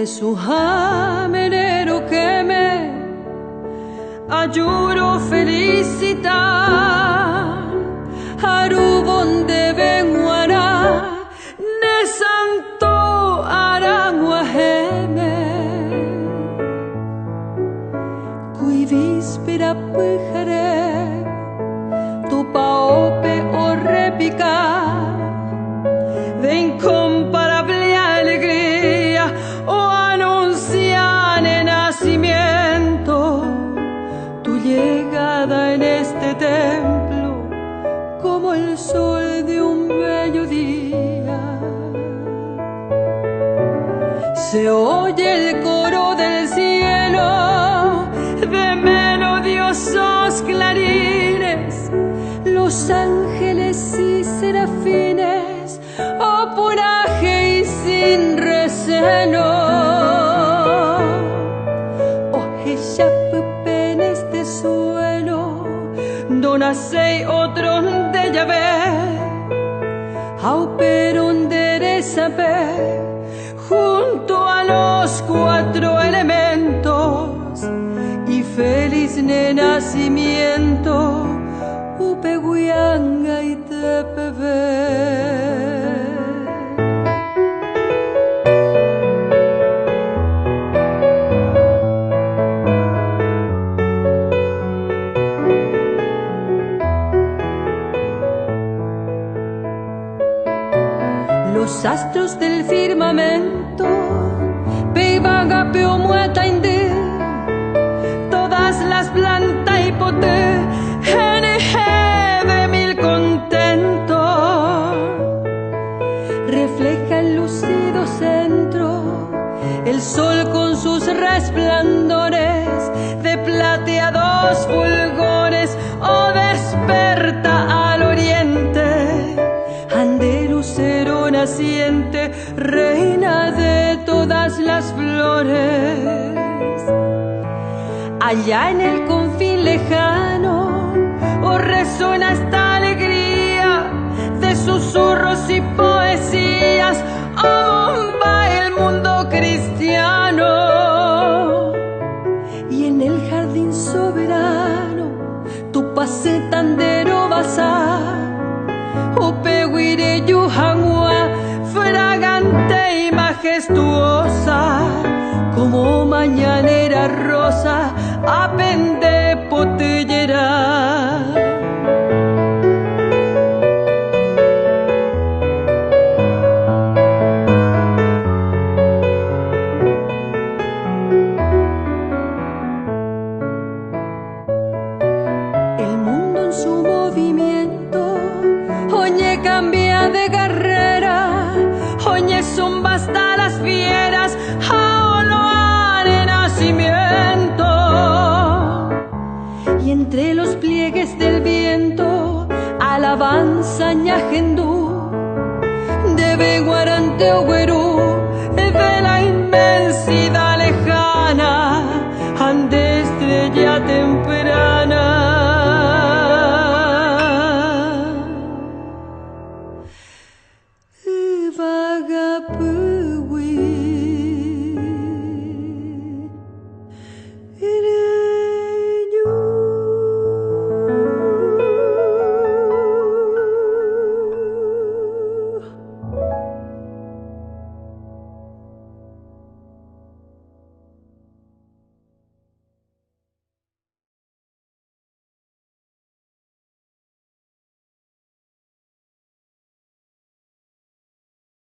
Suhamenero que me ayuro felicitar Arubon de Benguara ne santo aranguajeme Cui víspera pujare tu paope o repica de incomparable alegría tu llegada en este templo como el sol de un bello día. Se oye el coro del cielo de melodiosos clarines, los ángeles y serafines, opuraje y sin recelo. En este suelo no nace otro de Yahvé, auperon de saber junto a los cuatro elementos y feliz nacimiento upehuianga y tepebe. Los astros del firmamento peivaga peo mueta inde todas las plantas y pote de mil contentos refleja el lucido centro el sol con sus resplandores de plateados fulgores desperta al oriente ande lucero naciente, reina de todas las flores. Allá en el confín lejano, resuena esta alegría de susurros y poesías, bomba el mundo cristiano. Y en el jardín soberano, tu pasitandero basar, Upehuire Yuhangua, fragante y majestuosa, como mañanera rosa, apende potellera. El mundo en su movimiento Oñe cambia de carrera, oñe son basta las fieras, aoloa de nacimiento. Y entre los pliegues del viento, alabanza ñagendú, de Beguarante o Güerú.